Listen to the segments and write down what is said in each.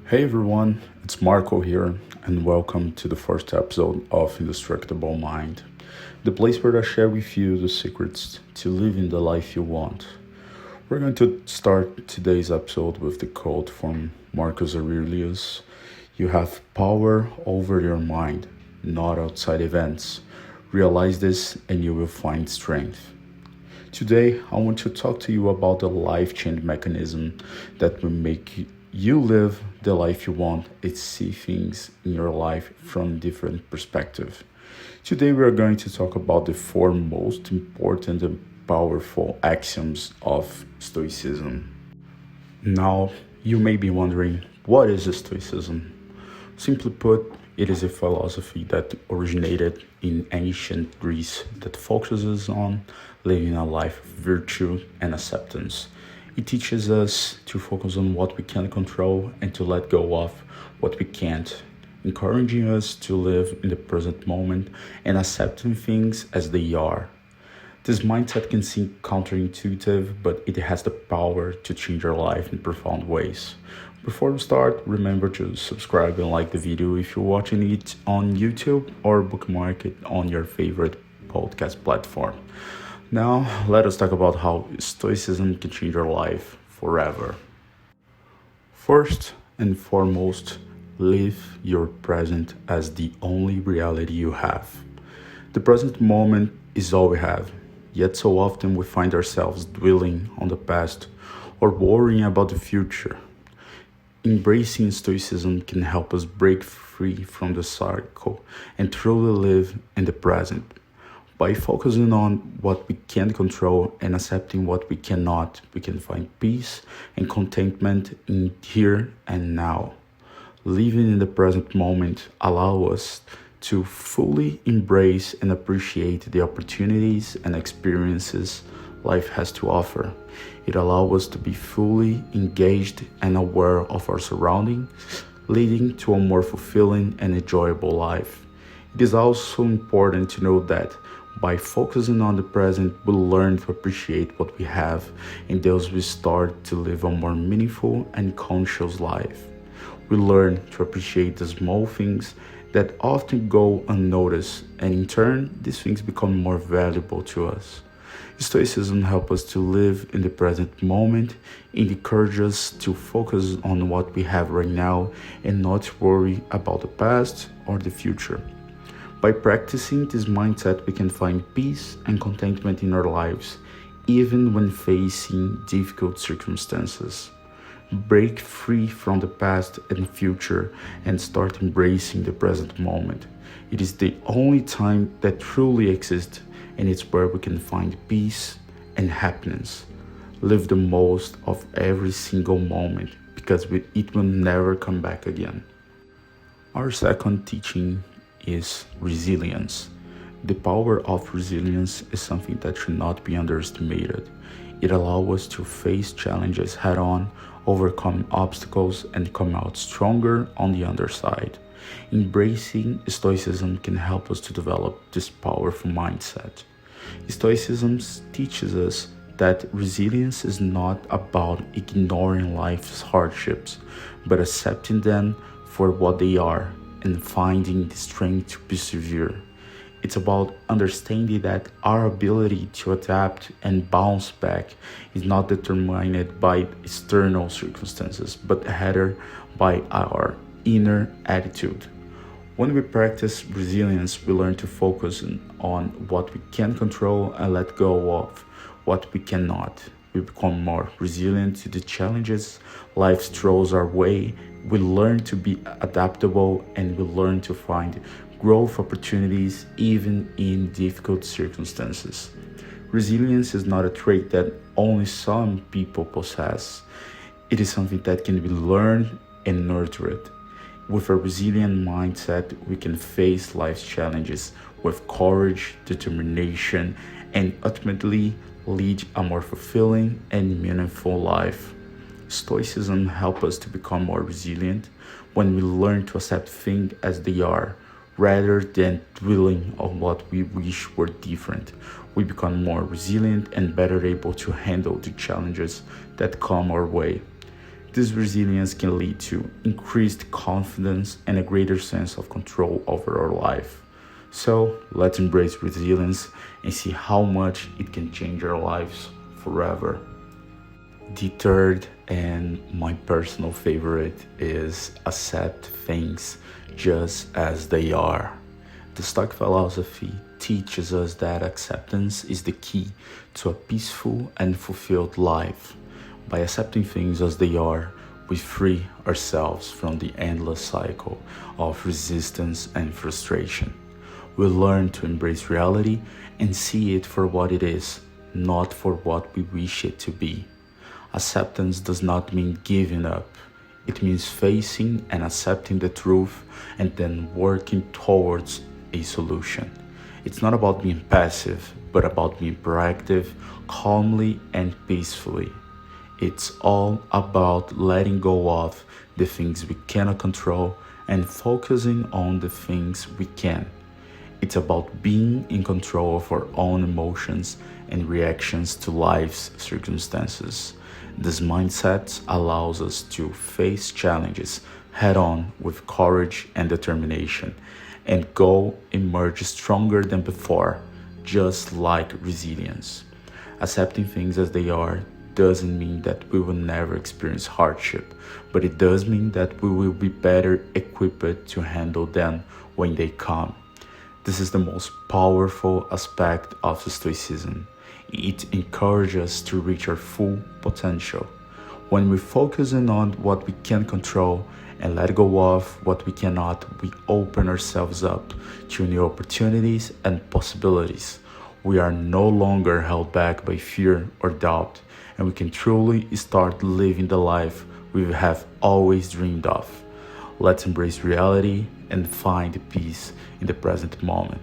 Hey everyone, it's Marco here, and welcome to the first episode of Indestructible Mind, the place where I share with you the secrets to living the life you want. We're going to start today's episode with the quote from Marcus Aurelius: "You have power over your mind, not outside events. Realize this, and you will find strength." Today, I want to talk to you about the life change mechanism that will make you live the life you want and see things in your life from different perspective. Today, we are going to talk about the four most important and powerful axioms of Stoicism. Now, you may be wondering, what is Stoicism? Simply put, it is a philosophy that originated in ancient Greece that focuses on living a life of virtue and acceptance. It teaches us to focus on what we can control and to let go of what we can't, encouraging us to live in the present moment and accepting things as they are. This mindset can seem counterintuitive, but it has the power to change our life in profound ways. Before we start, remember to subscribe and like the video if you're watching it on YouTube or bookmark it on your favorite podcast platform. Now, let us talk about how Stoicism can change your life forever. First and foremost, live your present as the only reality you have. The present moment is all we have, yet so often we find ourselves dwelling on the past or worrying about the future. Embracing Stoicism can help us break free from the cycle and truly live in the present. By focusing on what we can control and accepting what we cannot, we can find peace and contentment in here and now. Living in the present moment allows us to fully embrace and appreciate the opportunities and experiences life has to offer. It allows us to be fully engaged and aware of our surroundings, leading to a more fulfilling and enjoyable life. It is also important to note that by focusing on the present, we learn to appreciate what we have, and thus we start to live a more meaningful and conscious life. We learn to appreciate the small things that often go unnoticed, and in turn, these things become more valuable to us. Stoicism helps us to live in the present moment and encourages us to focus on what we have right now and not worry about the past or the future. By practicing this mindset, we can find peace and contentment in our lives, even when facing difficult circumstances. Break free from the past and future and start embracing the present moment. It is the only time that truly exists, and it's where we can find peace and happiness. Live the most of every single moment because it will never come back again. Our second teaching is resilience. The power of resilience is something that should not be underestimated. It allows us to face challenges head on, overcome obstacles, and come out stronger on the other side. Embracing Stoicism can help us to develop this powerful mindset. Stoicism teaches us that resilience is not about ignoring life's hardships, but accepting them for what they are and finding the strength to persevere. It's about understanding that our ability to adapt and bounce back is not determined by external circumstances, but rather by our inner attitude. When we practice resilience, we learn to focus on what we can control and let go of what we cannot. We become more resilient to the challenges life throws our way. We learn to be adaptable and we learn to find growth opportunities even in difficult circumstances. Resilience is not a trait that only some people possess. It is something that can be learned and nurtured. With a resilient mindset, we can face life's challenges with courage, determination, and ultimately lead a more fulfilling and meaningful life. Stoicism helps us to become more resilient when we learn to accept things as they are, rather than dwelling on what we wish were different. We become more resilient and better able to handle the challenges that come our way. This resilience can lead to increased confidence and a greater sense of control over our life. So let's embrace resilience and see how much it can change our lives forever. The third and my personal favorite is accept things just as they are. The Stoic philosophy teaches us that acceptance is the key to a peaceful and fulfilled life. By accepting things as they are, we free ourselves from the endless cycle of resistance and frustration. We learn to embrace reality and see it for what it is, not for what we wish it to be. Acceptance does not mean giving up. It means facing and accepting the truth and then working towards a solution. It's not about being passive, but about being proactive, calmly and peacefully. It's all about letting go of the things we cannot control and focusing on the things we can. It's about being in control of our own emotions and reactions to life's circumstances. This mindset allows us to face challenges head on with courage and determination and go emerge stronger than before, just like resilience. Accepting things as they are doesn't mean that we will never experience hardship, but it does mean that we will be better equipped to handle them when they come. This is the most powerful aspect of Stoicism. It encourages us to reach our full potential. When we focus in on what we can control and let go of what we cannot, we open ourselves up to new opportunities and possibilities. We are no longer held back by fear or doubt, and we can truly start living the life we have always dreamed of. Let's embrace reality and find peace in the present moment.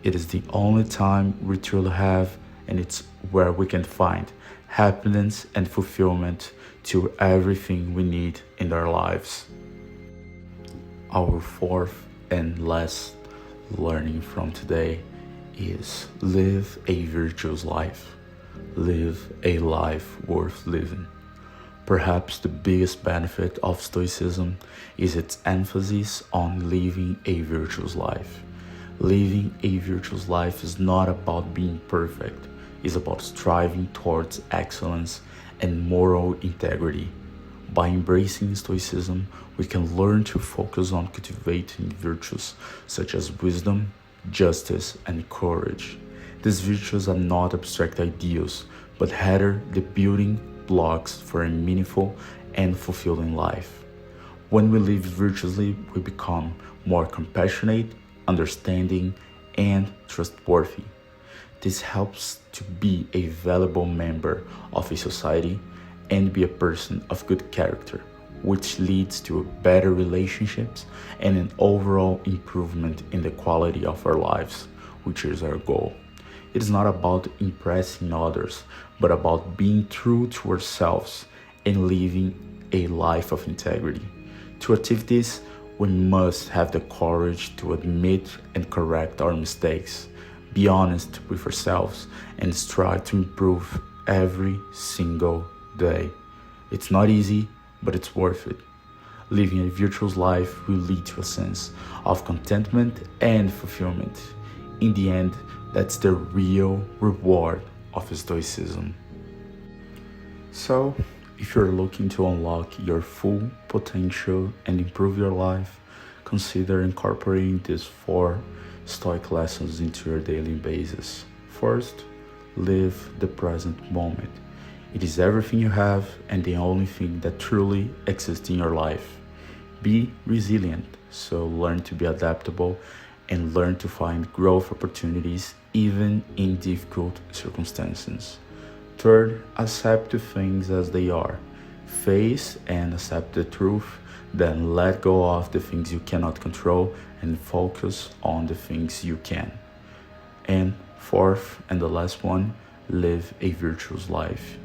It is the only time we truly have, and it's where we can find happiness and fulfillment to everything we need in our lives. Our fourth and last learning from today is live a virtuous life. Live a life worth living. Perhaps the biggest benefit of Stoicism is its emphasis on living a virtuous life. Living a virtuous life is not about being perfect, it's about striving towards excellence and moral integrity. By embracing Stoicism, we can learn to focus on cultivating virtues such as wisdom, justice, and courage. These virtues are not abstract ideals, but rather the building blocks for a meaningful and fulfilling life. When we live virtuously, we become more compassionate, understanding, and trustworthy. This helps to be a valuable member of a society and be a person of good character, which leads to better relationships and an overall improvement in the quality of our lives, which is our goal. It is not about impressing others, but about being true to ourselves and living a life of integrity. To achieve this, we must have the courage to admit and correct our mistakes, be honest with ourselves, and strive to improve every single day. It's not easy, but it's worth it. Living a virtuous life will lead to a sense of contentment and fulfillment. In the end, that's the real reward of Stoicism. So, if you're looking to unlock your full potential and improve your life, consider incorporating these 4 Stoic lessons into your daily basis. First, live the present moment. It is everything you have and the only thing that truly exists in your life. Be resilient, so learn to be adaptable and learn to find growth opportunities even in difficult circumstances. Third, accept the things as they are. Face and accept the truth, then let go of the things you cannot control and focus on the things you can. And fourth and the last one, live a virtuous life.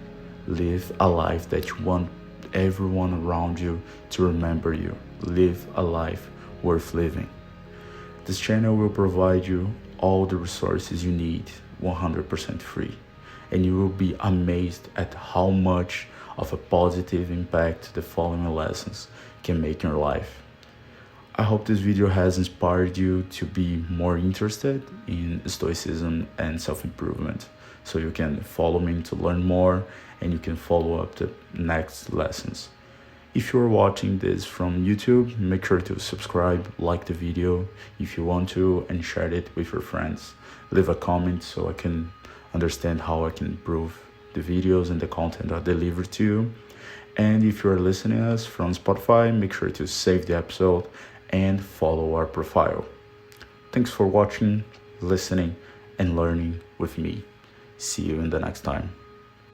Live a life that you want everyone around you to remember you. Live a life worth living. This channel will provide you all the resources you need 100% free, and you will be amazed at how much of a positive impact the following lessons can make in your life. I hope this video has inspired you to be more interested in Stoicism and self-improvement, so you can follow me to learn more and you can follow up the next lessons. If you're watching this from YouTube, make sure to subscribe, like the video if you want to, and share it with your friends. Leave a comment so I can understand how I can improve the videos and the content I deliver to you. And if you're listening us from Spotify, make sure to save the episode and follow our profile. Thanks for watching, listening, and learning with me. See you in the next time.